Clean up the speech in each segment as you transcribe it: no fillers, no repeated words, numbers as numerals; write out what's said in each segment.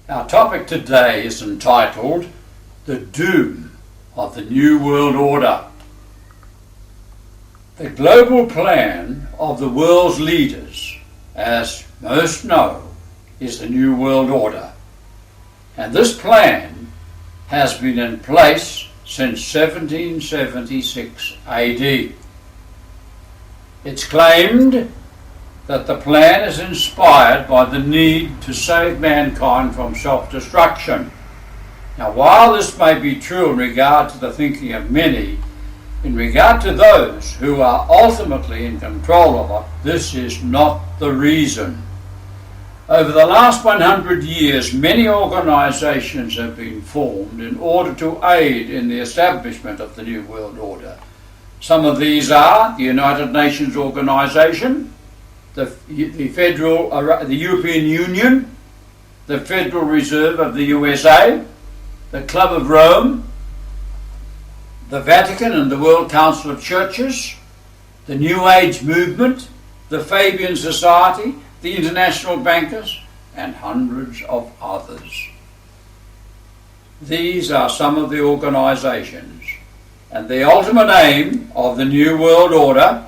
Our topic today is entitled The Doom of the New World Order. The global plan of the world's leaders, as most know, is the New World Order. And this plan has been in place since 1776 AD. It's claimed that the plan is inspired by the need to save mankind from self-destruction. Now, while this may be true in regard to the thinking of many, in regard to those who are ultimately in control of it, this is not the reason. Over the last 100 years, many organisations have been formed in order to aid in the establishment of the New World Order. Some of these are the United Nations Organisation, the European Union, the Federal Reserve of the USA, the Club of Rome, the Vatican and the World Council of Churches, the New Age Movement, the Fabian Society, the International Bankers, and hundreds of others. These are some of the organisations, and the ultimate aim of the New World Order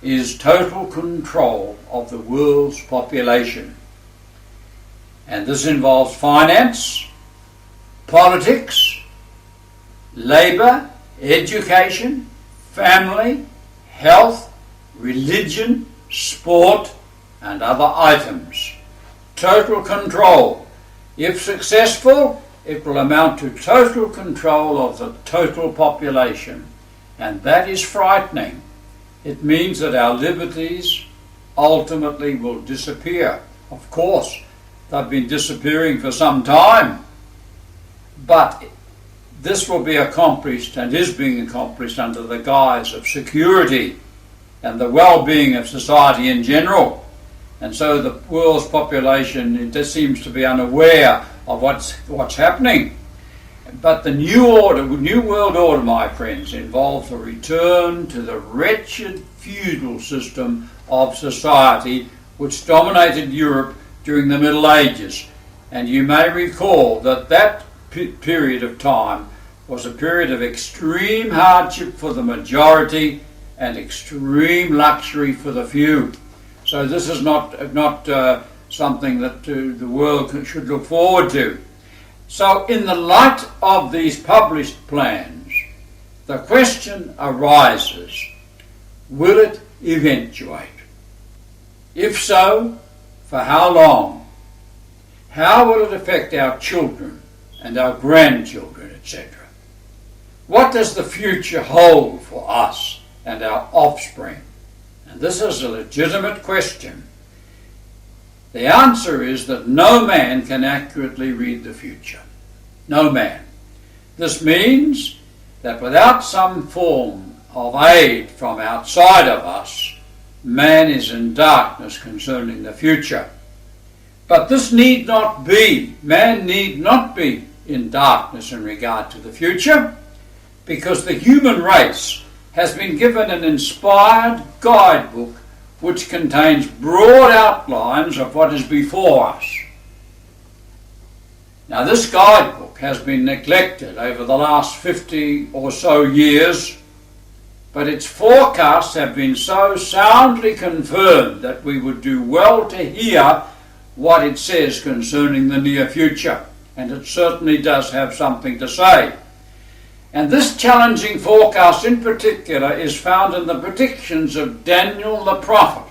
is total control of the world's population. And this involves finance, politics, labour, education, family, health, religion, sport, and other items. Total control. If successful, it will amount to total control of the total population. And that is frightening. It means that our liberties ultimately will disappear. Of course, they've been disappearing for some time. But this will be accomplished and is being accomplished under the guise of security and the well-being of society in general. And so the world's population, it just seems to be unaware of what's happening. But the New World Order, my friends, involves a return to the wretched feudal system of society which dominated Europe during the Middle Ages. And you may recall that period of time was a period of extreme hardship for the majority and extreme luxury for the few. So this is not something that the world should look forward to. So in the light of these published plans, the question arises, will it eventuate? If so, for how long? How will it affect our children and our grandchildren, etc.? What does the future hold for us and our offspring? And this is a legitimate question. The answer is that no man can accurately read the future. No man. This means that without some form of aid from outside of us, man is in darkness concerning the future. But this need not be. Man need not be in darkness in regard to the future, because the human race has been given an inspired guidebook which contains broad outlines of what is before us. Now, this guidebook has been neglected over the last 50 or so years, but its forecasts have been so soundly confirmed that we would do well to hear what it says concerning the near future, and it certainly does have something to say. And this challenging forecast in particular is found in the predictions of Daniel the prophet.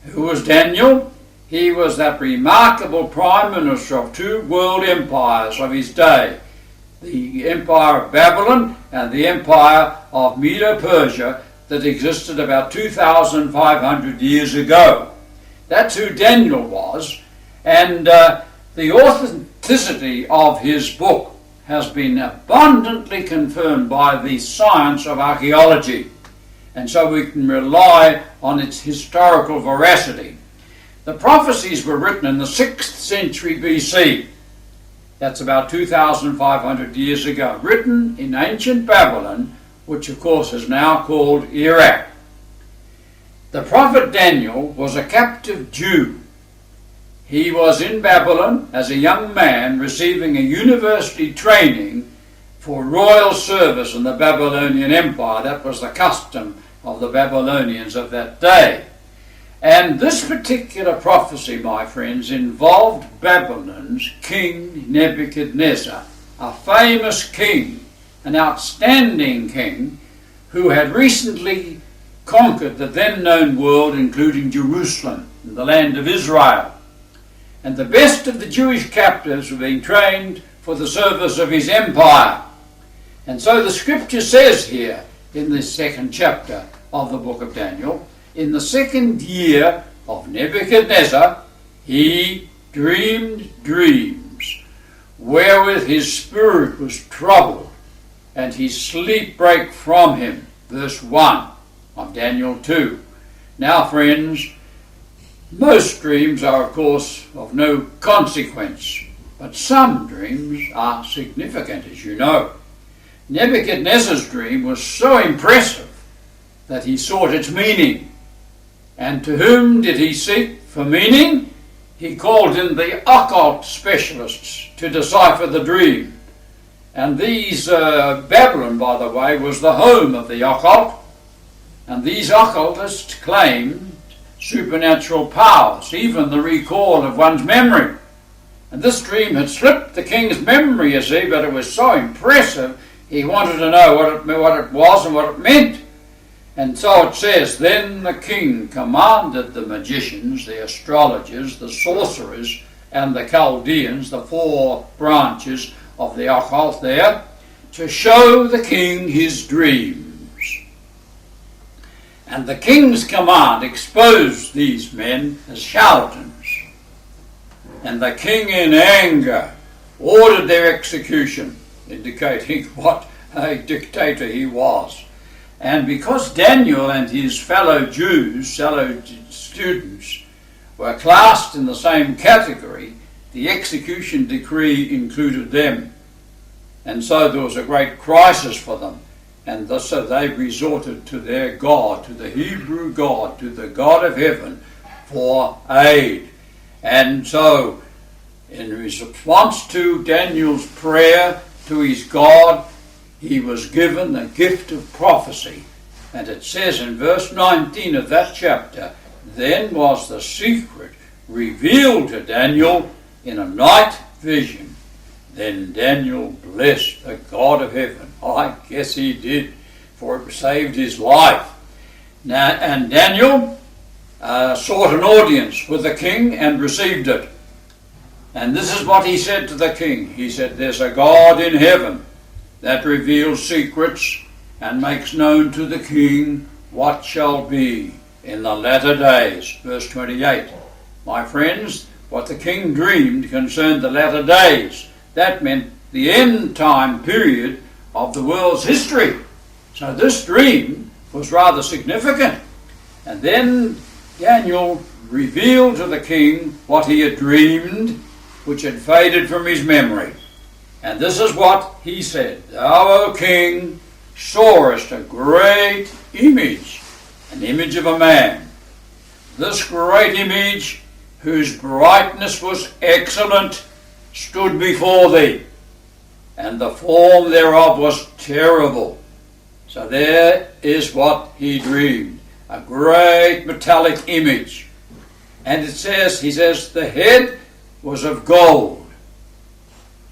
Who was Daniel? He was that remarkable prime minister of two world empires of his day, the Empire of Babylon and the Empire of Medo-Persia that existed about 2,500 years ago. That's who Daniel was, and the authenticity of his book has been abundantly confirmed by the science of archaeology, and so we can rely on its historical veracity. The prophecies were written in the 6th century BC. That's about 2,500 years ago, written in ancient Babylon, which of course is now called Iraq. The prophet Daniel was a captive Jew. He was in Babylon as a young man receiving a university training for royal service in the Babylonian Empire. That was the custom of the Babylonians of that day. And this particular prophecy, my friends, involved Babylon's king Nebuchadnezzar, a famous king, an outstanding king, who had recently conquered the then known world, including Jerusalem and the land of Israel. And the best of the Jewish captives were being trained for the service of his empire. And so the scripture says here in this second chapter of the book of Daniel, in the second year of Nebuchadnezzar, he dreamed dreams, wherewith his spirit was troubled, and his sleep brake from him. Verse 1 of Daniel 2. Now, friends, most dreams are, of course, of no consequence, but some dreams are significant, as you know. Nebuchadnezzar's dream was so impressive that he sought its meaning. And to whom did he seek for meaning? He called in the occult specialists to decipher the dream. And Babylon, by the way, was the home of the occult. And these occultists claimed supernatural powers, even the recall of one's memory. And this dream had slipped the king's memory, you see, but it was so impressive, he wanted to know what it was and what it meant. And so it says, then the king commanded the magicians, the astrologers, the sorcerers, and the Chaldeans, the four branches of the occult there, to show the king his dreams. And the king's command exposed these men as charlatans. And the king in anger ordered their execution, indicating what a dictator he was. And because Daniel and his fellow Jews, fellow students, were classed in the same category, the execution decree included them. And so there was a great crisis for them. And so they resorted to their God, to the Hebrew God, to the God of heaven, for aid. And so, in response to Daniel's prayer to his God, he was given the gift of prophecy. And it says in verse 19 of that chapter, then was the secret revealed to Daniel in a night vision. Then Daniel blessed the God of heaven. I guess he did, for it saved his life. Now, and Daniel sought an audience with the king and received it. And this is what he said to the king. He said, there's a God in heaven that reveals secrets and makes known to the king what shall be in the latter days. Verse 28. My friends, what the king dreamed concerned the latter days. That meant the end time period of the world's history. So this dream was rather significant. And then Daniel revealed to the king what he had dreamed, which had faded from his memory. And this is what he said. Thou, O king, sawest a great image, an image of a man. This great image, whose brightness was excellent, stood before thee, and the form thereof was terrible. So there is what he dreamed, a great metallic image. And he says, the head was of gold,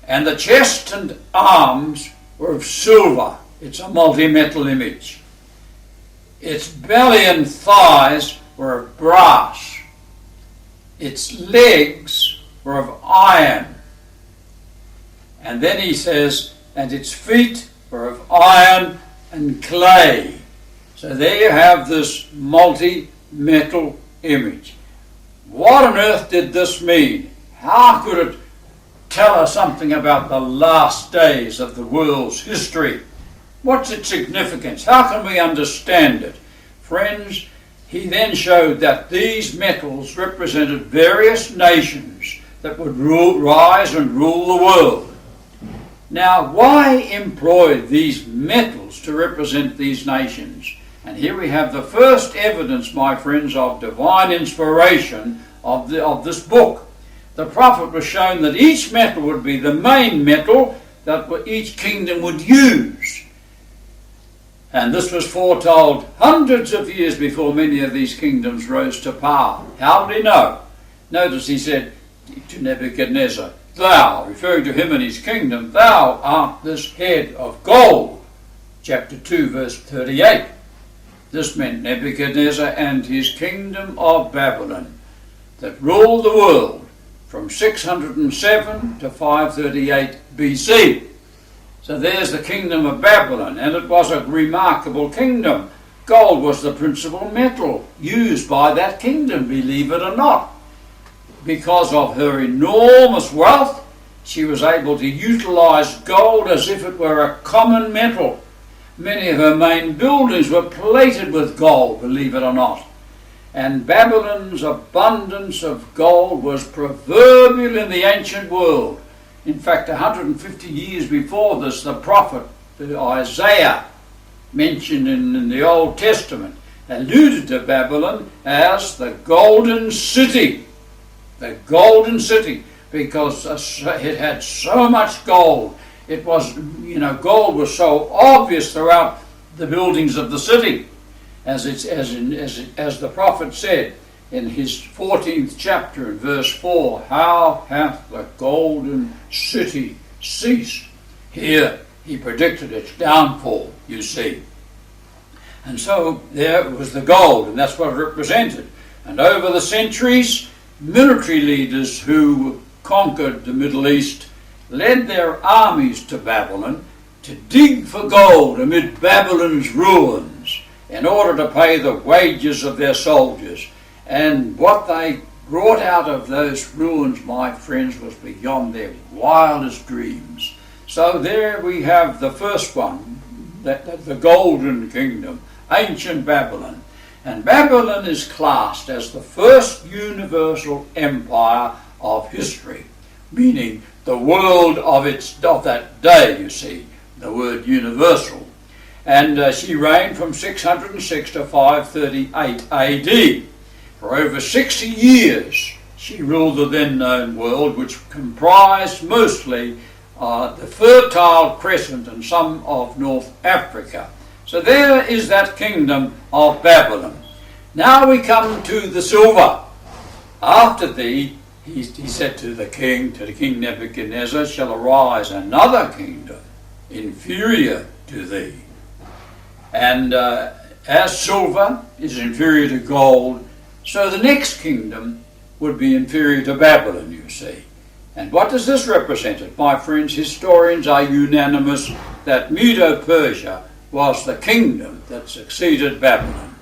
and the chest and arms were of silver. It's a multi-metal image. Its belly and thighs were of brass. Its legs were of iron. And then he says, and its feet were of iron and clay. So there you have this multi-metal image. What on earth did this mean? How could it tell us something about the last days of the world's history? What's its significance? How can we understand it? Friends, he then showed that these metals represented various nations that would rise and rule the world. Now, why employ these metals to represent these nations? And here we have the first evidence, my friends, of divine inspiration of this book. the prophet was shown that each metal would be the main metal that each kingdom would use. And this was foretold hundreds of years before many of these kingdoms rose to power. How did he know? Notice he said to Nebuchadnezzar, "Thou," referring to him and his kingdom, "thou art this head of gold." Chapter 2, verse 38. This meant Nebuchadnezzar and his kingdom of Babylon that ruled the world from 607 to 538 BC. So there's the kingdom of Babylon, and it was a remarkable kingdom. Gold was the principal metal used by that kingdom, believe it or not. Because of her enormous wealth, she was able to utilize gold as if it were a common metal. Many of her main buildings were plated with gold, believe it or not. And Babylon's abundance of gold was proverbial in the ancient world. In fact, 150 years before this, the prophet Isaiah, mentioned in the Old Testament, alluded to Babylon as the golden city. The golden city, because it had so much gold. It was, gold was so obvious throughout the buildings of the city. As the prophet said in his 14th chapter in verse 4, "How hath the golden city ceased?" Here he predicted its downfall, you see. And so there was the gold, and that's what it represented. And over the centuries, military leaders who conquered the Middle East led their armies to Babylon to dig for gold amid Babylon's ruins in order to pay the wages of their soldiers. And what they brought out of those ruins, my friends, was beyond their wildest dreams. So there we have the first one, the Golden Kingdom, ancient Babylon. And Babylon is classed as the first universal empire of history, meaning the world of that day, you see, the word universal. And she reigned from 606 to 538 AD. For over 60 years, she ruled the then known world, which comprised mostly the Fertile Crescent and some of North Africa. So there is that kingdom of Babylon. Now we come to the silver. After thee, he said to the king Nebuchadnezzar, shall arise another kingdom inferior to thee. And as silver is inferior to gold, so the next kingdom would be inferior to Babylon, you see. And what does this represent? My friends, historians are unanimous that Medo-Persia was the kingdom that succeeded Babylon.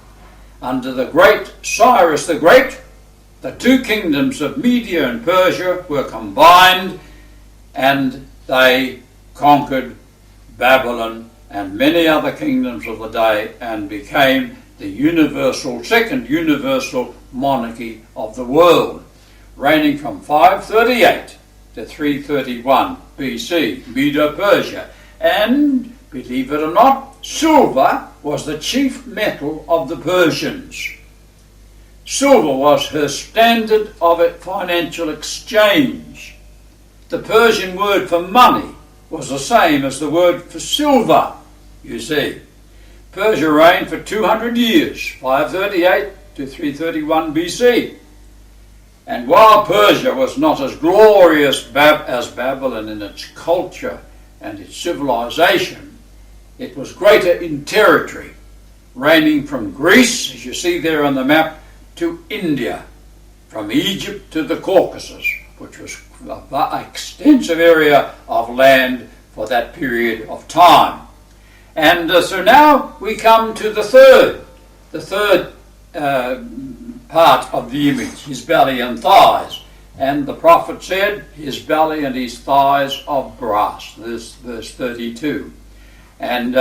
Under the great Cyrus the Great, the two kingdoms of Media and Persia were combined, and they conquered Babylon and many other kingdoms of the day and became the second universal monarchy of the world, reigning from 538 to 331 BC, Medo-Persia. And, believe it or not, silver was the chief metal of the Persians. Silver was her standard of financial exchange. The Persian word for money was the same as the word for silver, you see. Persia reigned for 200 years, 538 to 331 BC. And while Persia was not as glorious as Babylon in its culture and its civilization, it was greater in territory, reigning from Greece, as you see there on the map, to India, from Egypt to the Caucasus, which was an extensive area of land for that period of time. And so now we come to the third part of the image, his belly and thighs. And the prophet said, his belly and his thighs of brass. This verse 32. And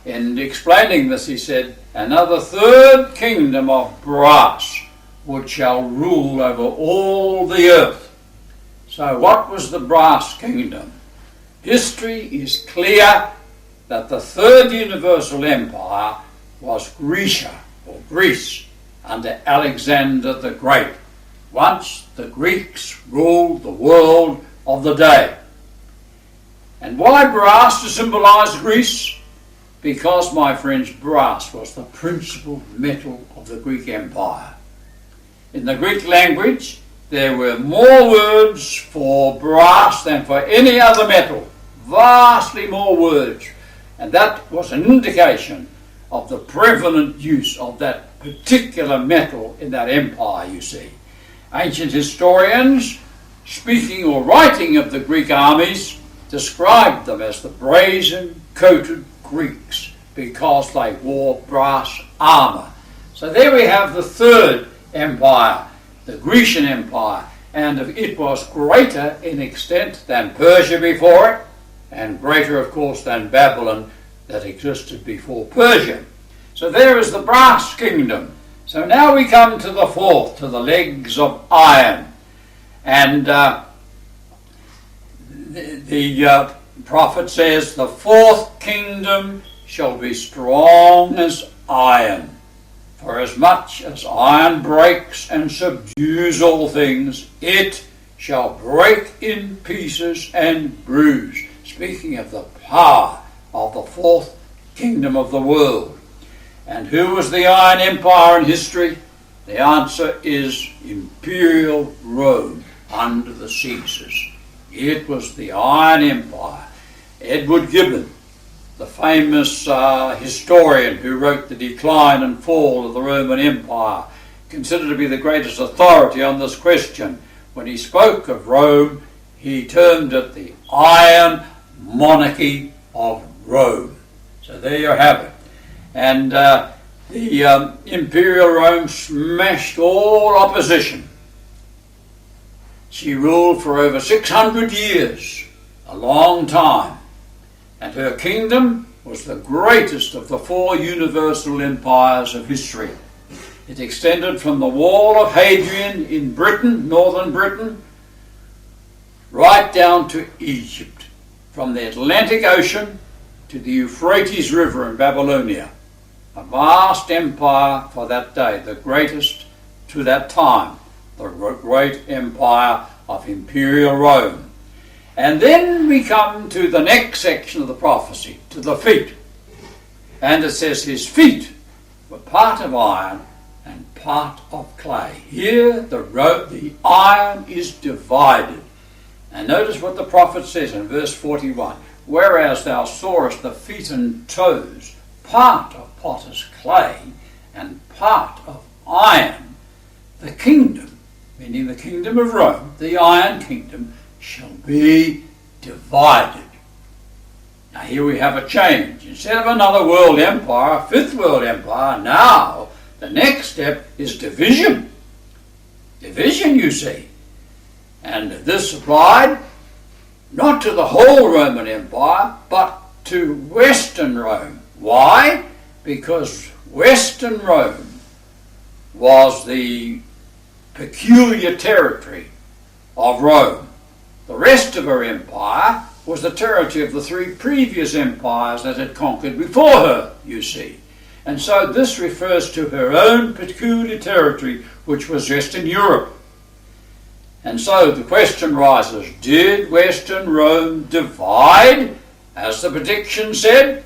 in explaining this, he said, another third kingdom of brass which shall rule over all the earth. So what was the brass kingdom? History is clear that the third universal empire was Grecia, or Greece, under Alexander the Great. Once the Greeks ruled the world of the day. And why brass to symbolise Greece? Because, my friends, brass was the principal metal of the Greek Empire. In the Greek language, there were more words for brass than for any other metal. Vastly more words. And that was an indication of the prevalent use of that particular metal in that empire, you see. Ancient historians, speaking or writing of the Greek armies, described them as the brazen-coated Greeks because they wore brass armour. So there we have the third empire, the Grecian Empire, and it was greater in extent than Persia before it, and greater, of course, than Babylon that existed before Persia. So there is the brass kingdom. So now we come to the fourth, to the legs of iron. And the prophet says, the fourth kingdom shall be strong as iron. For as much as iron breaks and subdues all things, it shall break in pieces and bruise. Speaking of the power of the fourth kingdom of the world. And who was the Iron Empire in history? The answer is Imperial Rome under the Caesars. It was the Iron Empire. Edward Gibbon, the famous historian who wrote The Decline and Fall of the Roman Empire, considered to be the greatest authority on this question. When he spoke of Rome, he termed it the Iron Monarchy of Rome. So there you have it. And the Imperial Rome smashed all opposition. She ruled for over 600 years, a long time. And her kingdom was the greatest of the four universal empires of history. It extended from the Wall of Hadrian in Britain, northern Britain, right down to Egypt, from the Atlantic Ocean to the Euphrates River in Babylonia. A vast empire for that day, the greatest to that time, the great empire of Imperial Rome. And then we come to the next section of the prophecy, to the feet. And it says his feet were part of iron and part of clay. Here the iron is divided. And notice what the prophet says in verse 41. Whereas thou sawest the feet and toes, part of potter's clay and part of iron, the kingdom, meaning the kingdom of Rome, the Iron Kingdom, shall be divided. Now here we have a change. Instead of another world empire, fifth world empire, now the next step is division. Division, you see. And this applied not to the whole Roman Empire, but to Western Rome. Why? Because Western Rome was the peculiar territory of Rome. The rest of her empire was the territory of the three previous empires that had conquered before her, you see. And so this refers to her own peculiar territory, which was Western Europe. And so the question rises, did Western Rome divide, as the prediction said?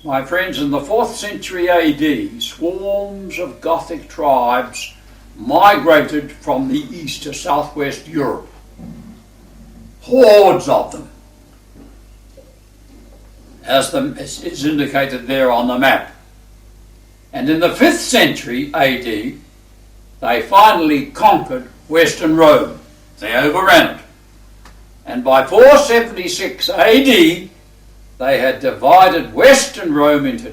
My friends, in the 4th century AD, swarms of Gothic tribes migrated from the east to southwest Europe. Hordes of them, as is indicated there on the map. And in the 5th century AD, they finally conquered Western Rome. They overran it. And by 476 AD, they had divided Western Rome into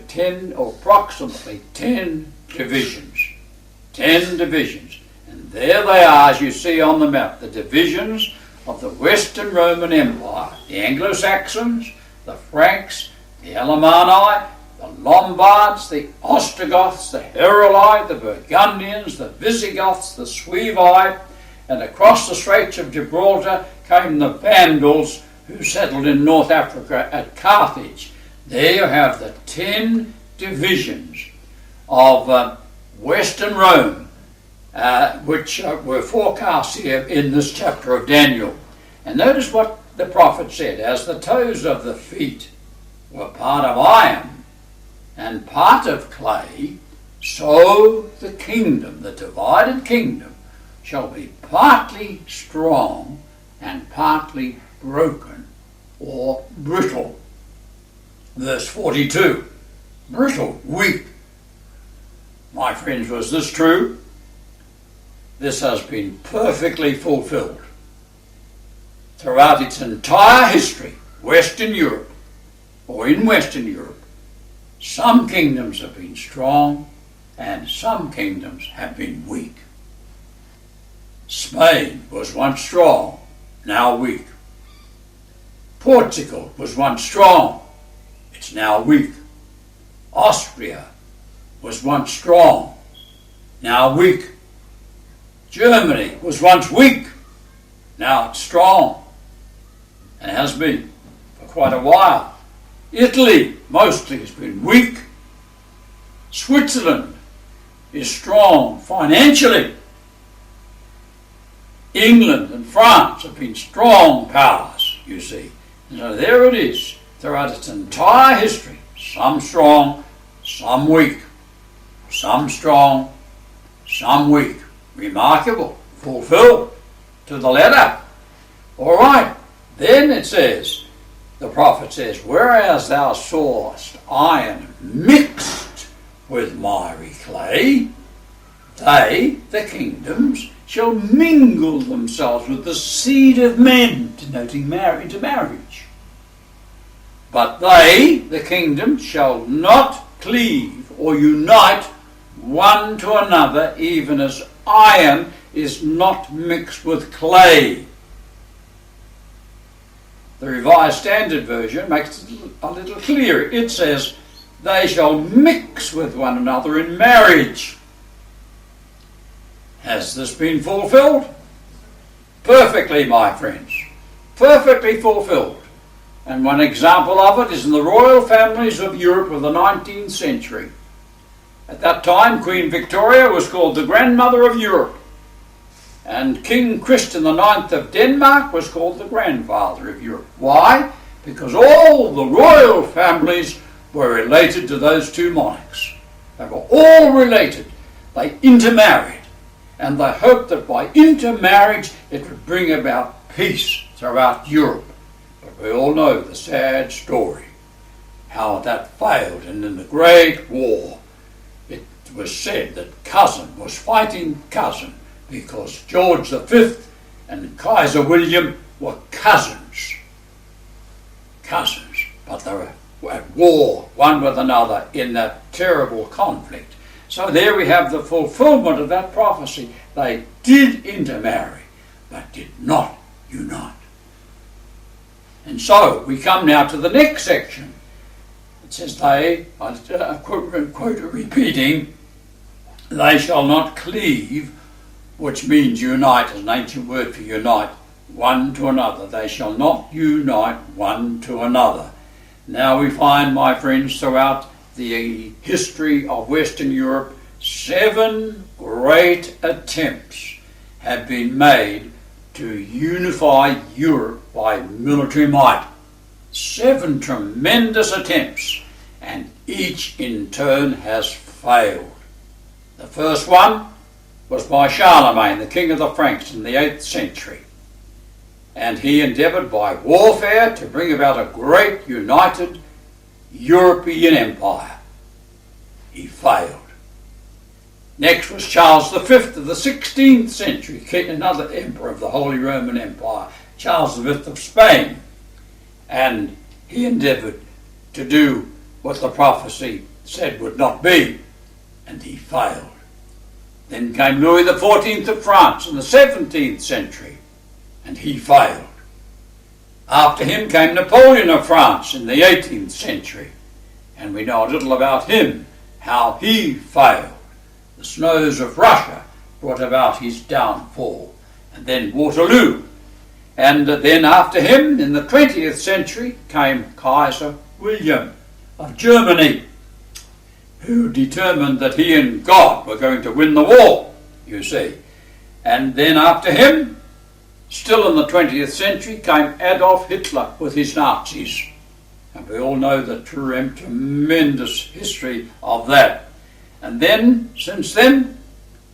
approximately 10 divisions. 10 divisions. And there they are, as you see on the map, the divisions of the Western Roman Empire. The Anglo-Saxons, the Franks, the Alemanni, the Lombards, the Ostrogoths, the Heruli, the Burgundians, the Visigoths, the Suevi, and across the Straits of Gibraltar came the Vandals, who settled in North Africa at Carthage. There you have the 10 divisions of Western Rome. which were forecast here in this chapter of Daniel. And notice what the prophet said: as the toes of the feet were part of iron and part of clay, so the kingdom, the divided kingdom, shall be partly strong and partly broken or brittle. Verse 42, brittle, weak. My friends, was this true? This has been perfectly fulfilled. Throughout its entire history, Western Europe, or in Western Europe, some kingdoms have been strong and some kingdoms have been weak. Spain was once strong, now weak. Portugal was once strong, it's now weak. Austria was once strong, now weak. Germany was once weak, now it's strong, and has been for quite a while. Italy mostly has been weak. Switzerland is strong financially. England and France have been strong powers, you see. And so there it is, throughout its entire history. Some strong, some weak. Some strong, some weak. Remarkable, fulfilled to the letter. All right, then it says, the prophet says, whereas thou sawest iron mixed with miry clay, they, the kingdoms, shall mingle themselves with the seed of men, denoting intermarriage. But they, the kingdoms, shall not cleave or unite one to another, even as iron is not mixed with clay. The Revised Standard Version makes it a little clearer. It says, they shall mix with one another in marriage. Has this been fulfilled? Perfectly, my friends. Perfectly fulfilled. And one example of it is in the royal families of Europe of the 19th century. At that time, Queen Victoria was called the grandmother of Europe. And King Christian IX of Denmark was called the grandfather of Europe. Why? Because all the royal families were related to those two monarchs. They were all related. They intermarried. And they hoped that by intermarriage it would bring about peace throughout Europe. But we all know the sad story, how that failed. And in the Great War, it was said that cousin was fighting cousin, because George V and Kaiser William were cousins. Cousins, but they were at war one with another in that terrible conflict. So there we have the fulfillment of that prophecy. They did intermarry, but did not unite. And so we come now to the next section. It says they, quote repeating, they shall not cleave, which means unite, is an ancient word for unite, one to another. They shall not unite one to another. Now we find, my friends, throughout the history of Western Europe, 7 great attempts have been made to unify Europe by military might. 7 tremendous attempts, and each in turn has failed. The first one was by Charlemagne, the king of the Franks in the 8th century. And he endeavoured by warfare to bring about a great united European empire. He failed. Next was Charles V of the 16th century, another emperor of the Holy Roman Empire, Charles V of Spain. And he endeavoured to do what the prophecy said would not be, and he failed. Then came Louis XIV of France in the 17th century, and he failed. After him came Napoleon of France in the 18th century, and we know a little about him, how he failed. The snows of Russia brought about his downfall, and then Waterloo. And then after him, in the 20th century, came Kaiser William of Germany, who determined that he and God were going to win the war. you see. And then after him, still in the 20th century, came Adolf Hitler with his Nazis. And we all know the tremendous history of that. And then, since then,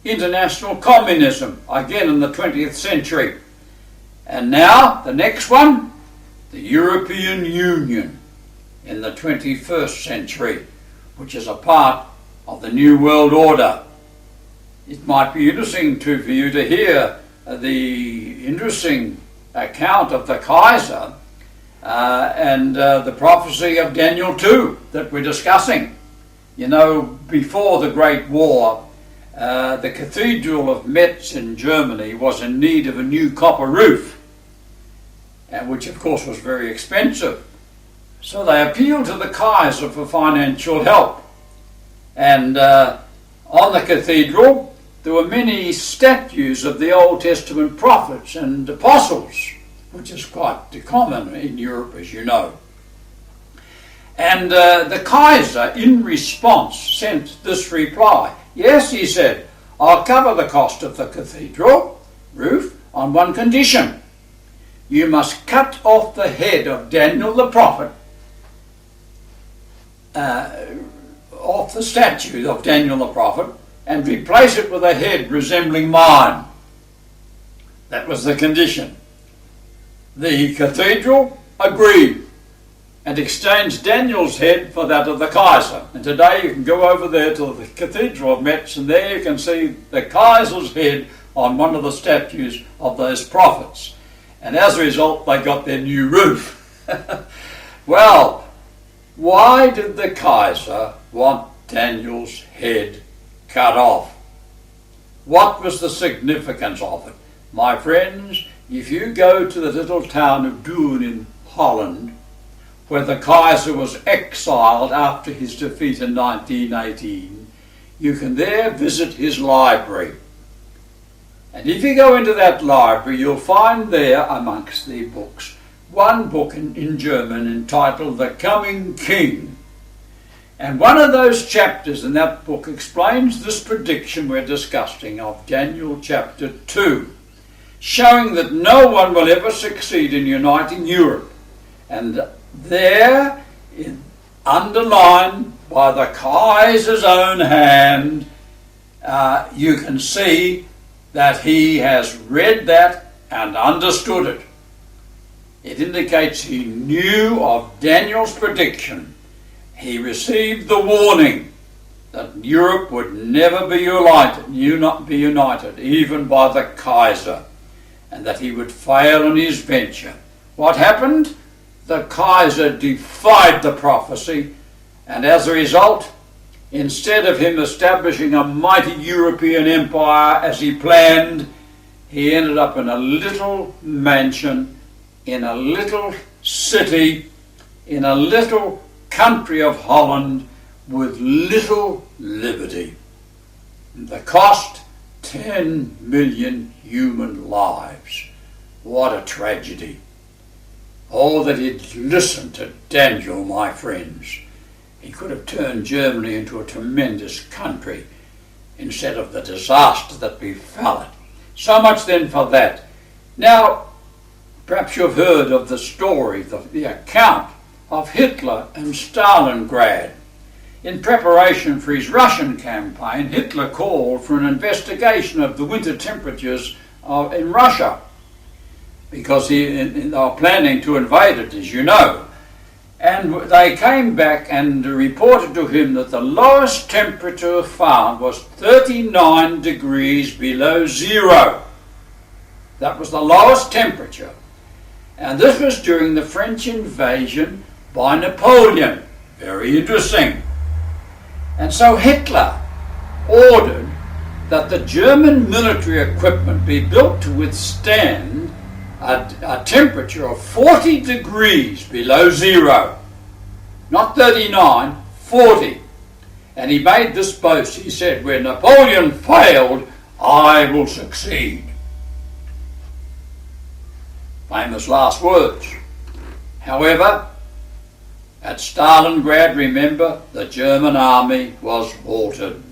international communism, again in the 20th century. And now, the next one, the European Union in the 21st century, which is a part of the New World Order. It might be interesting for you to hear the interesting account of the Kaiser and the prophecy of Daniel 2 that we're discussing. You know, before the Great War, the Cathedral of Metz in Germany was in need of a new copper roof, which of course was very expensive. So they appealed to the Kaiser for financial help. And on the cathedral, there were many statues of the Old Testament prophets and apostles, which is quite common in Europe, as you know. And the Kaiser, in response, sent this reply. Yes, he said, I'll cover the cost of the cathedral roof on one condition. You must cut off the head of Daniel the prophet, off the statue of Daniel the prophet, and replace it with a head resembling mine. That was the condition. The cathedral agreed and exchanged Daniel's head for that of the Kaiser. And today you can go over there to the Cathedral of Metz, and there you can see the Kaiser's head on one of the statues of those prophets. And as a result, they got their new roof. Well, why did the Kaiser want Daniel's head cut off? What was the significance of it? My friends, if you go to the little town of Doorn in Holland, where the Kaiser was exiled after his defeat in 1918, you can there visit his library. And if you go into that library, you'll find there, amongst the books, one book in German entitled The Coming King. And one of those chapters in that book explains this prediction we're discussing of Daniel chapter 2, showing that no one will ever succeed in uniting Europe. And there, underlined by the Kaiser's own hand, you can see that he has read that and understood it. It indicates he knew of Daniel's prediction. He received the warning that Europe would never be united, even by the Kaiser, and that he would fail in his venture. What happened? The Kaiser defied the prophecy, and as a result, instead of him establishing a mighty European empire as he planned, he ended up in a little mansion, in a little city, in a little country of Holland with little liberty. The cost, 10 million human lives. What a tragedy. Oh, that he'd listened to Daniel, my friends. He could have turned Germany into a tremendous country instead of the disaster that befell it. So much then for that. Now, perhaps you've heard of the story, the account of Hitler and Stalingrad. In preparation for his Russian campaign, Hitler called for an investigation of the winter temperatures in Russia, because they were planning to invade it, as you know. And they came back and reported to him that the lowest temperature found was 39 degrees below zero. That was the lowest temperature. And this was during the French invasion by Napoleon. Very interesting. And so Hitler ordered that the German military equipment be built to withstand a temperature of 40 degrees below zero. Not 39, 40. And he made this boast. He said, "Where Napoleon failed, I will succeed." Famous last words. However, at Stalingrad, remember, the German army was halted.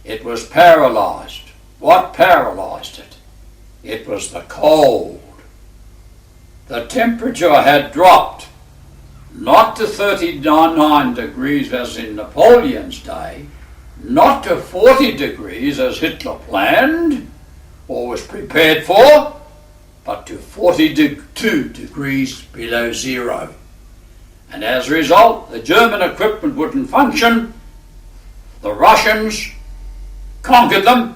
It was paralysed. What paralysed it? It was the cold. The temperature had dropped, not to 39 degrees as in Napoleon's day, not to 40 degrees as Hitler planned or was prepared for, but to 42 degrees below zero. And as a result, the German equipment wouldn't function. The Russians conquered them,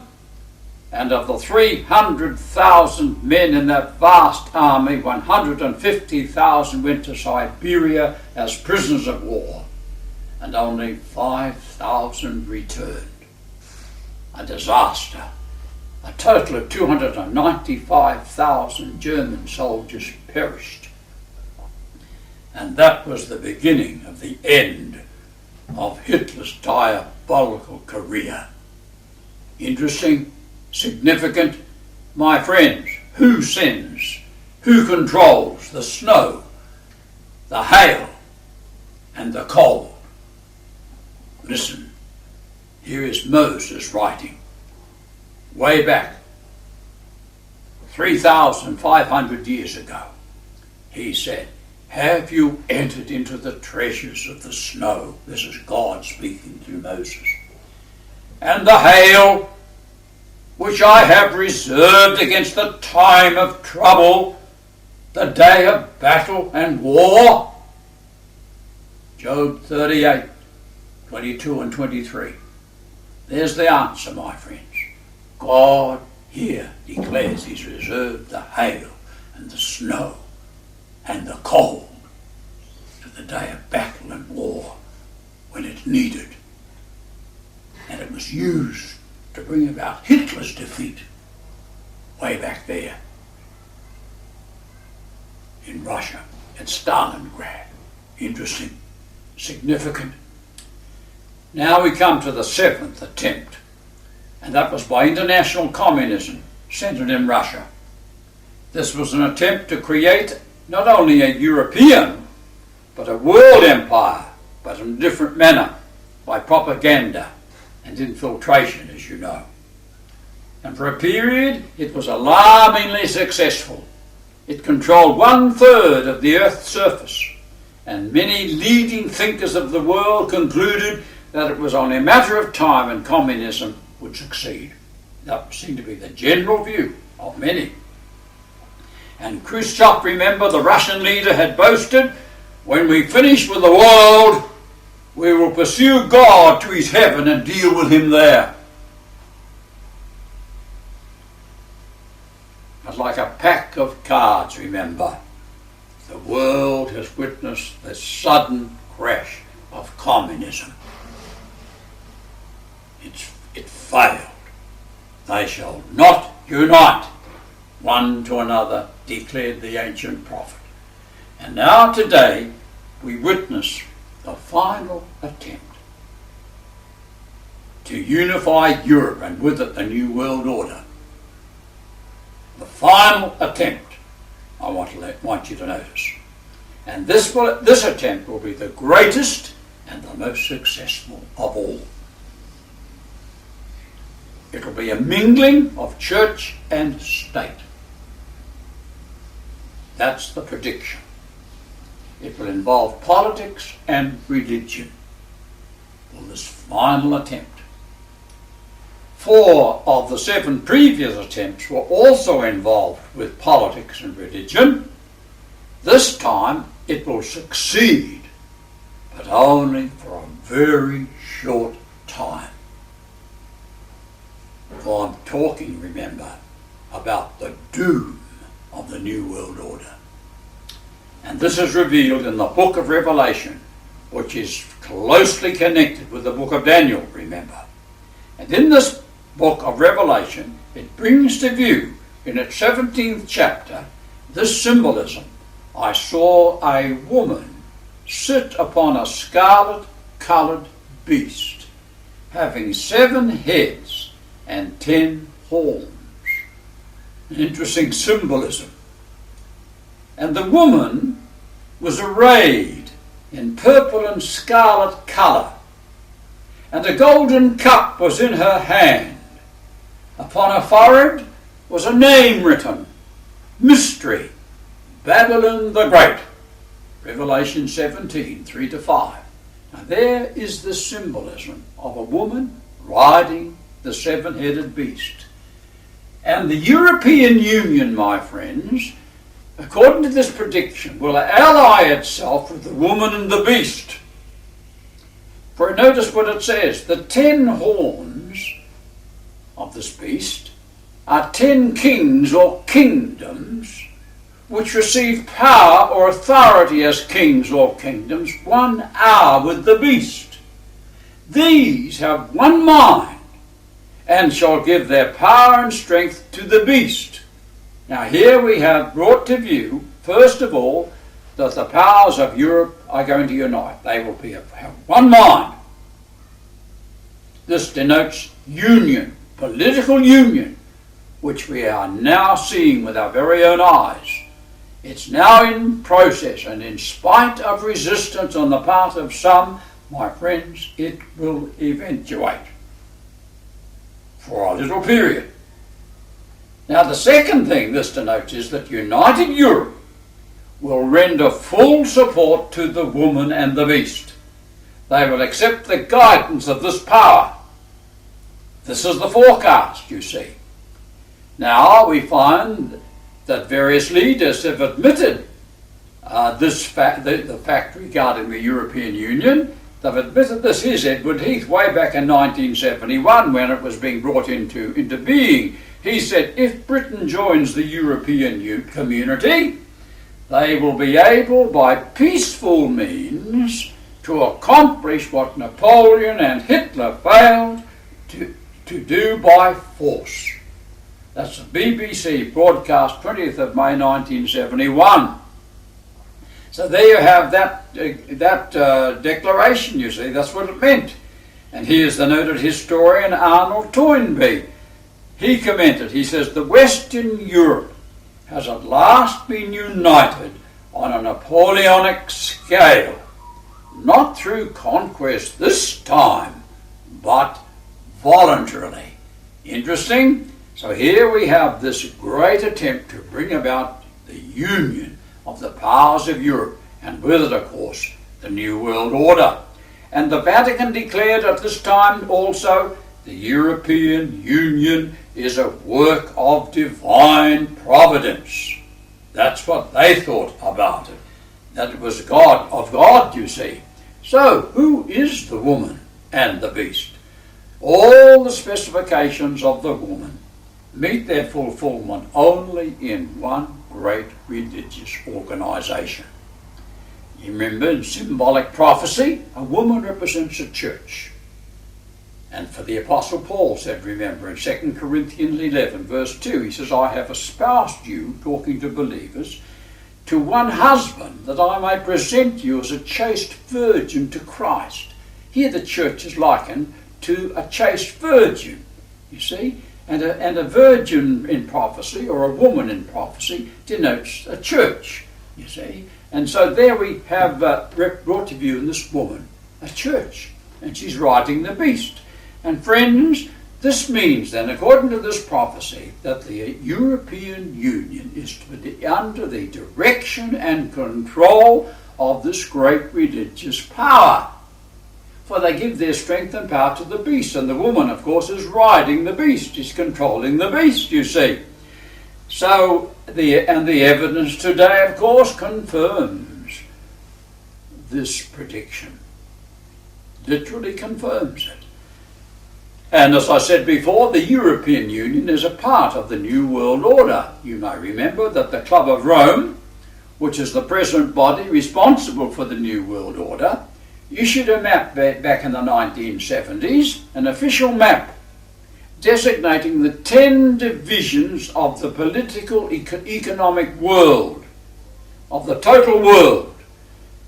and of the 300,000 men in that vast army, 150,000 went to Siberia as prisoners of war, and only 5,000 returned. A disaster. A total of 295,000 German soldiers perished. And that was the beginning of the end of Hitler's diabolical career. Interesting, significant. My friends, who sends, who controls the snow, the hail, and the cold? Listen, here is Moses writing, way back 3,500 years ago. He said, "Have you entered into the treasures of the snow?" This is God speaking through Moses. "And the hail, which I have reserved against the time of trouble, the day of battle and war?" Job 38, 22 and 23. There's the answer, my friends. God here declares he's reserved the hail and the snow and the cold to the day of battle and war when it's needed. And it was used to bring about Hitler's defeat way back there in Russia at Stalingrad. Interesting, significant. Now we come to the seventh attempt, and that was by international communism centered in Russia. This was an attempt to create not only a European but a world empire, but in a different manner, by propaganda and infiltration, as you know. And for a period it was alarmingly successful. It controlled 1/3 of the Earth's surface, and many leading thinkers of the world concluded that it was only a matter of time and communism would succeed. That seemed to be the general view of many. And Khrushchev, remember, the Russian leader, had boasted, "When we finish with the world, we will pursue God to his heaven and deal with him there." But like a pack of cards, remember, the world has witnessed the sudden crash of communism. It failed. They shall not unite one to another, declared the ancient prophet. And now today we witness the final attempt to unify Europe and with it the New World Order. The final attempt, I want you to notice. And this attempt will be the greatest and the most successful of all. It will be a mingling of church and state. That's the prediction. It will involve politics and religion for this final attempt. 4 of the 7 previous attempts were also involved with politics and religion. This time it will succeed, but only for a very short time. For I'm talking, remember, about the doom of the New World Order. And this is revealed in the book of Revelation, which is closely connected with the book of Daniel, remember. And in this book of Revelation, it brings to view, in its 17th chapter, this symbolism. I saw a woman sit upon a scarlet-coloured beast, having 7 heads and 10 horns. Interesting symbolism. And the woman was arrayed in purple and scarlet colour, and a golden cup was in her hand. Upon her forehead was a name written, Mystery, Babylon the Great. Revelation 17, 3-5. Now there is the symbolism of a woman riding the seven-headed beast. And the European Union, my friends, according to this prediction, will ally itself with the woman and the beast. For notice what it says, the 10 horns of this beast are 10 kings or kingdoms which receive power or authority as kings or kingdoms 1 hour with the beast. These have one mind and shall give their power and strength to the beast. Now here we have brought to view, first of all, that the powers of Europe are going to unite. They will have one mind. This denotes union, political union, which we are now seeing with our very own eyes. It's now in process, and in spite of resistance on the part of some, my friends, it will eventuate for a little period. Now the second thing this denotes is that united Europe will render full support to the woman and the beast. They will accept the guidance of this power. This is the forecast, you see. Now we find that various leaders have admitted the fact regarding the European Union. They've admitted this. Here's Edward Heath way back in 1971 when it was being brought into being. He said if Britain joins the European community, they will be able by peaceful means to accomplish what Napoleon and Hitler failed to do by force. That's the BBC broadcast 20th of May 1971. So there you have that declaration, you see. That's what it meant. And here's the noted historian Arnold Toynbee. He commented, he says, the Western Europe has at last been united on a Napoleonic scale, not through conquest this time, but voluntarily. Interesting? So here we have this great attempt to bring about the union of the powers of Europe, and with it, of course, the New World Order. And the Vatican declared at this time also the European Union is a work of divine providence. That's what they thought about it. That it was God of God, you see. So, who is the woman and the beast? All the specifications of the woman meet their fulfillment only in one great religious organisation. You remember in symbolic prophecy, a woman represents a church. And for the Apostle Paul said, remember, in 2 Corinthians 11, verse 2, he says, I have espoused you, talking to believers, to one husband, that I may present you as a chaste virgin to Christ. Here the church is likened to a chaste virgin, you see. And a virgin in prophecy, or a woman in prophecy, denotes a church, you see. And so there we have brought to view in this woman a church, and she's riding the beast. And friends, this means then, according to this prophecy, that the European Union is to be under the direction and control of this great religious power. For they give their strength and power to the beast, and the woman, of course, is riding the beast, is controlling the beast, you see. So, the evidence today, of course, confirms this prediction. Literally confirms it. And as I said before, the European Union is a part of the New World Order. You may remember that the Club of Rome, which is the present body responsible for the New World Order, issued a map back in the 1970s, an official map designating the 10 divisions of the political economic world, of the total world.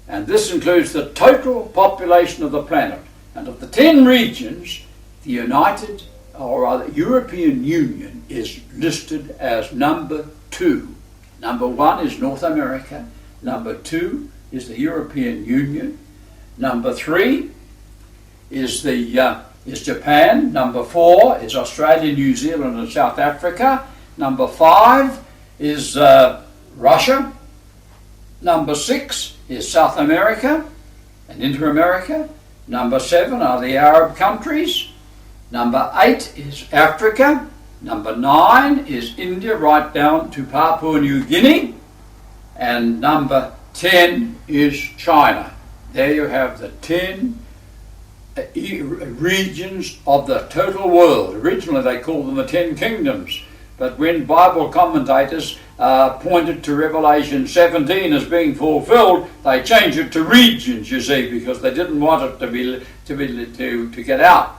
And this includes the total population of the planet. And of the 10 regions, the European Union is listed as number 2. Number 1 is North America. Number 2 is the European Union. Number 3 is Japan. Number 4 is Australia, New Zealand and South Africa. Number 5 is Russia. Number 6 is South America and Inter-America. Number 7 are the Arab countries. Number 8 is Africa. Number 9 is India, right down to Papua New Guinea. And number 10 is China. There you have the 10 regions of the total world. Originally they called them the 10 kingdoms. But when Bible commentators pointed to Revelation 17 as being fulfilled, they changed it to regions, you see, because they didn't want it to get out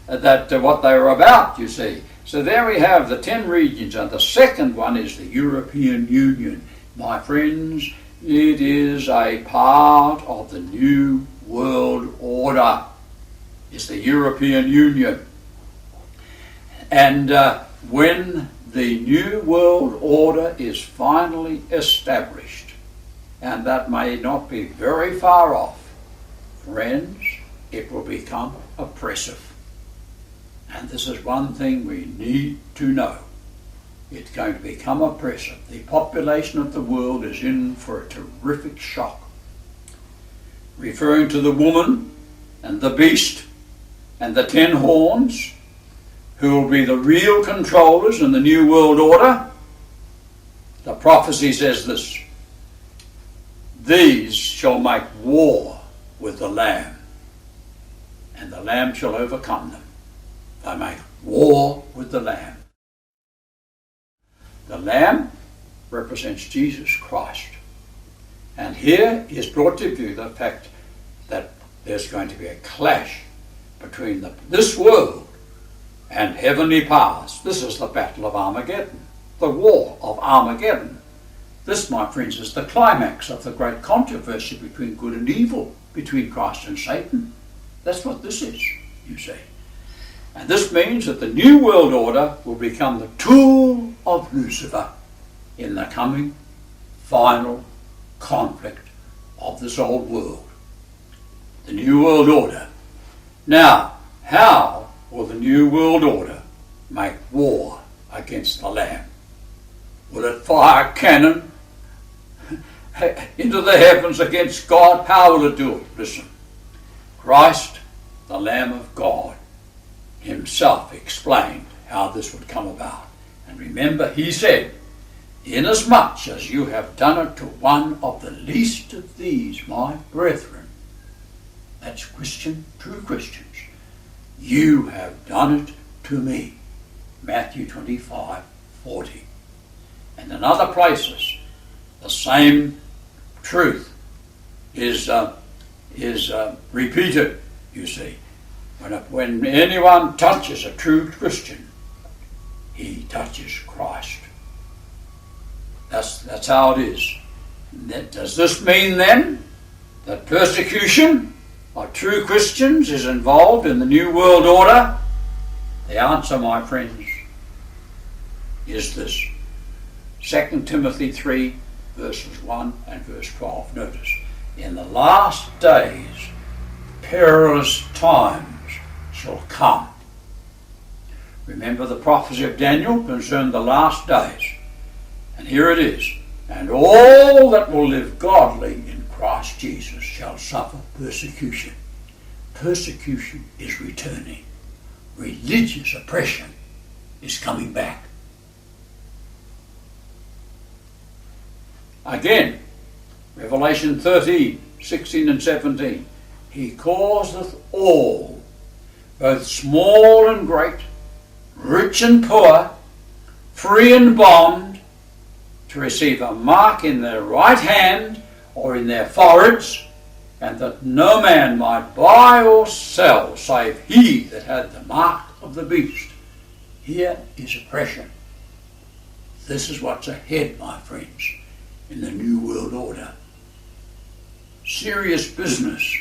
that what they were about, you see. So there we have the 10 regions, and the second one is the European Union. My friends, it is a part of the New World Order. It's the European Union. And when the New World Order is finally established, and that may not be very far off, friends, it will become oppressive. And this is one thing we need to know. It's going to become oppressive. The population of the world is in for a terrific shock. Referring to the woman and the beast and the 10 horns, who will be the real controllers in the New World Order, the prophecy says this: these shall make war with the Lamb, and the Lamb shall overcome them. They make war with the Lamb. The Lamb represents Jesus Christ. And here is brought to view the fact that there's going to be a clash between this world and heavenly powers. This is the battle of Armageddon, the war of Armageddon. This, my friends, is the climax of the great controversy between good and evil, between Christ and Satan. That's what this is, you see. And this means that the New World Order will become the tool of Lucifer in the coming final conflict of this old world. The New World Order. Now, how will the New World Order make war against the Lamb? Will it fire cannon into the heavens against God? How will it do it? Listen, Christ, the Lamb of God, himself explained how this would come about. And remember, he said, inasmuch as you have done it to one of the least of these, my brethren, that's true Christians, you have done it to me. Matthew 25:40. And in other places, the same truth is repeated, you see. When anyone touches a true Christian, he touches Christ. That's how it is. Does this mean then that persecution of true Christians is involved in the New World Order? The answer, my friends, is this. 2 Timothy 3, verses 1 and verse 12. Notice, in the last days, perilous times shall come. Remember the prophecy of Daniel concerned the last days. And here it is. And all that will live godly in Christ Jesus shall suffer persecution. Persecution is returning. Religious oppression is coming back. Again, Revelation 13, 16 and 17. He causeth all, both small and great, rich and poor, free and bond, to receive a mark in their right hand or in their foreheads, and that no man might buy or sell save he that had the mark of the beast. Here is oppression. This is what's ahead, my friends, in the New World Order. Serious business,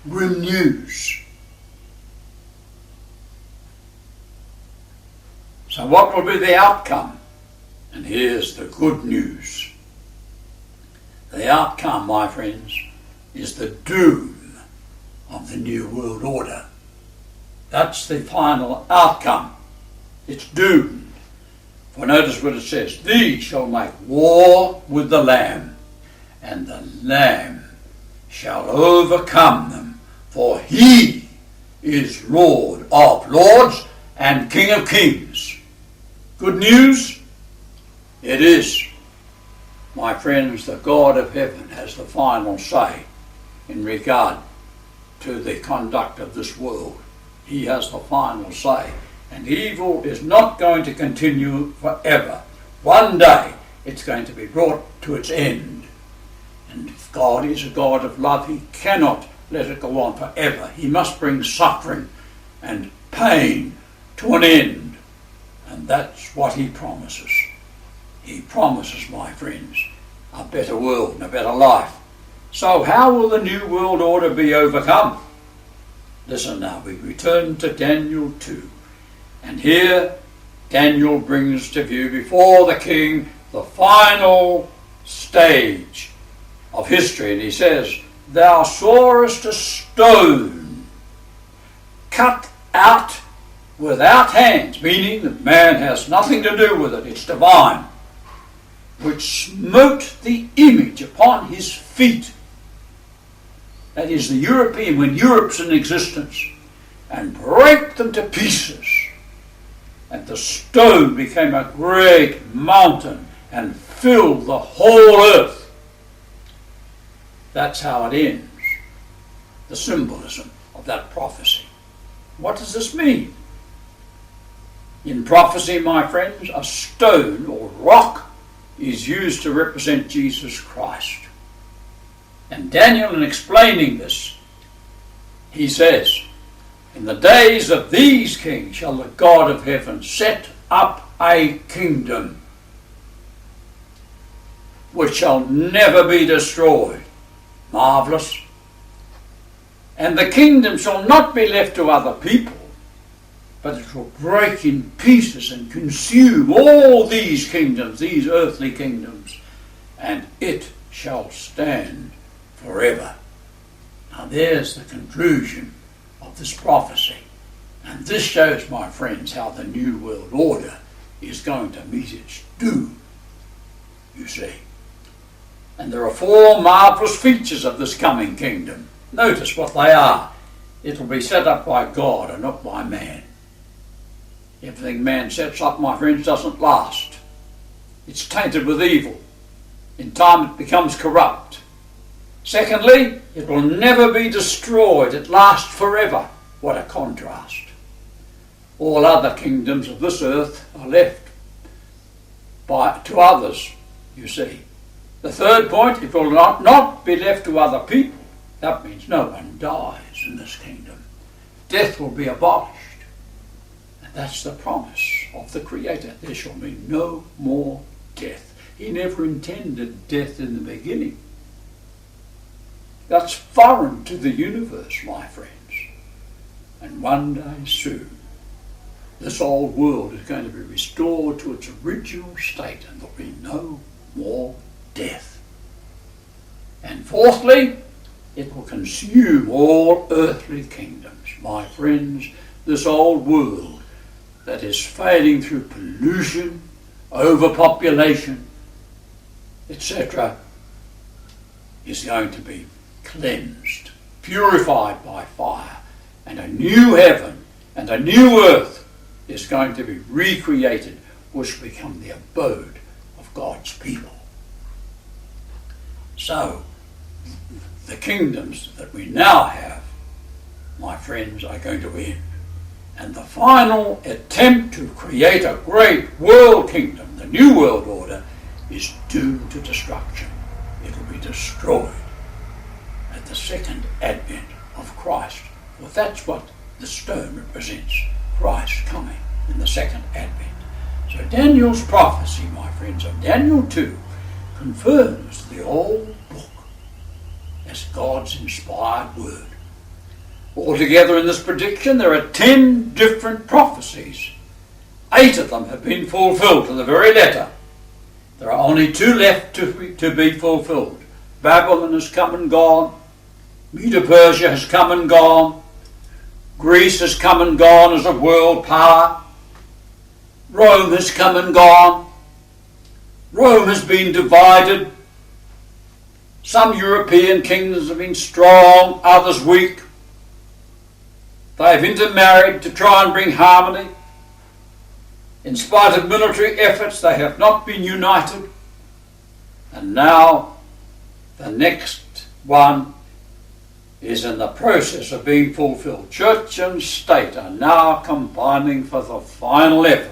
grim news. So what will be the outcome? And here's the good news. The outcome, my friends, is the doom of the New World Order. That's the final outcome. It's doomed. For notice what it says. These shall make war with the Lamb, and the Lamb shall overcome them, for he is Lord of lords and King of kings. Good news? It is. My friends, the God of heaven has the final say in regard to the conduct of this world. He has the final say. And evil is not going to continue forever. One day it's going to be brought to its end. And if God is a God of love, he cannot let it go on forever. He must bring suffering and pain to an end. And that's what he promises. He promises, my friends, a better world and a better life. So how will the new world order be overcome? Listen now, we return to Daniel 2. And here Daniel brings to view before the king the final stage of history. And he says, thou sawest a stone cut out without hands, meaning that man has nothing to do with it, it's divine, which smote the image upon his feet. That is the European, when Europe's in existence, and break them to pieces. And the stone became a great mountain and filled the whole earth. That's how it ends. The symbolism of that prophecy. What does this mean? In prophecy, my friends, a stone or rock is used to represent Jesus Christ. And Daniel, in explaining this, he says, in the days of these kings shall the God of heaven set up a kingdom which shall never be destroyed. Marvellous. And the kingdom shall not be left to other people, but it will break in pieces and consume all these kingdoms, these earthly kingdoms, and it shall stand forever. Now there's the conclusion of this prophecy. And this shows, my friends, how the New World Order is going to meet its doom, you see. And there are four marvellous features of this coming kingdom. Notice what they are. It will be set up by God and not by man. Everything man sets up, my friends, doesn't last. It's tainted with evil. In time it becomes corrupt. Secondly, it will never be destroyed. It lasts forever. What a contrast. All other kingdoms of this earth are left to others, you see. The third point, it will not be left to other people. That means no one dies in this kingdom. Death will be abolished. And that's the promise of the Creator. There shall be no more death. He never intended death in the beginning. That's foreign to the universe, my friends. And one day soon, this old world is going to be restored to its original state and there'll be no more death. And fourthly, it will consume all earthly kingdoms. My friends, this old world that is fading through pollution, overpopulation, etc., is going to be cleansed, purified by fire, and a new heaven and a new earth is going to be recreated, which will become the abode of God's people. So, the kingdoms that we now have, my friends, are going to end. And the final attempt to create a great world kingdom, the New World Order, is doomed to destruction. It will be destroyed at the second advent of Christ. Well, that's what the stone represents, Christ coming in the second advent. So Daniel's prophecy, my friends, of Daniel 2 confirms the old book as God's inspired word. Altogether in this prediction there are 10 different prophecies. 8 of them have been fulfilled to the very letter. There are only 2 left to be fulfilled. Babylon has come and gone. Medo-Persia has come and gone. Greece has come and gone as a world power. Rome has come and gone. Rome has been divided. Some European kingdoms have been strong, others weak. They have intermarried to try and bring harmony. In spite of military efforts, they have not been united. And now the next one is in the process of being fulfilled. Church and state are now combining for the final effort.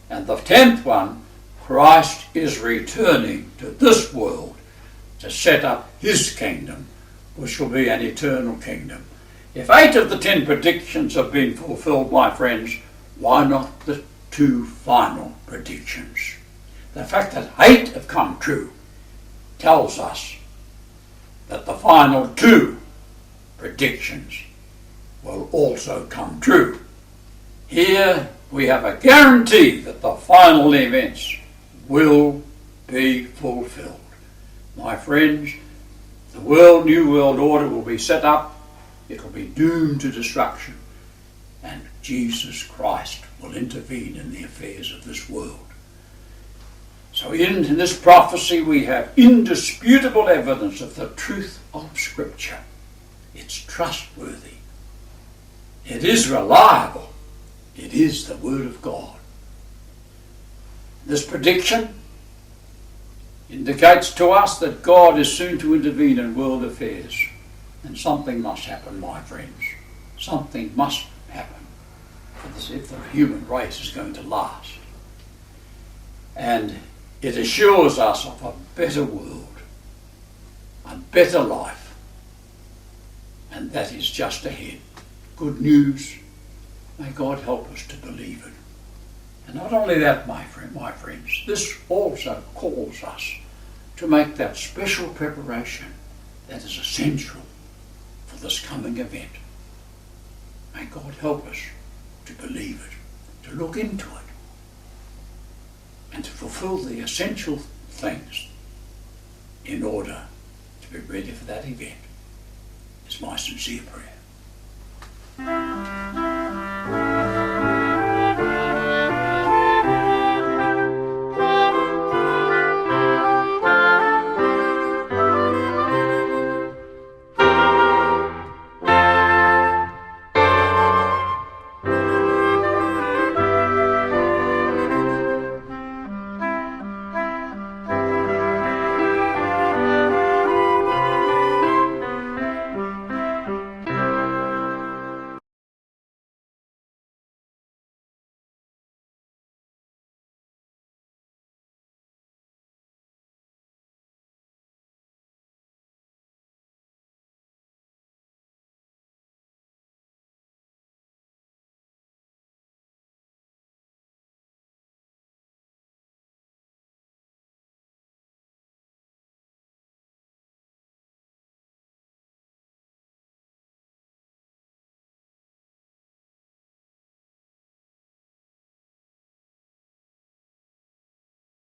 And the 10th one, Christ is returning to this world to set up his kingdom, which will be an eternal kingdom. If 8 of the 10 predictions have been fulfilled, my friends, why not the 2 final predictions? The fact that 8 have come true tells us that the final 2 predictions will also come true. Here we have a guarantee that the final events will be fulfilled. My friends, the new world order will be set up, it will be doomed to destruction, and Jesus Christ will intervene in the affairs of this world. So in this prophecy we have indisputable evidence of the truth of Scripture. It's trustworthy. It is reliable. It is the Word of God. This prediction indicates to us that God is soon to intervene in world affairs. And something must happen, my friends. Something must happen if the human race is going to last. And it assures us of a better world, a better life, and that is just ahead. Good news. May God help us to believe it. And not only that, my friends, this also calls us to make that special preparation that is essential for this coming event. May God help us to believe it, to look into it, and to fulfill the essential things in order to be ready for that event. It's my sincere prayer.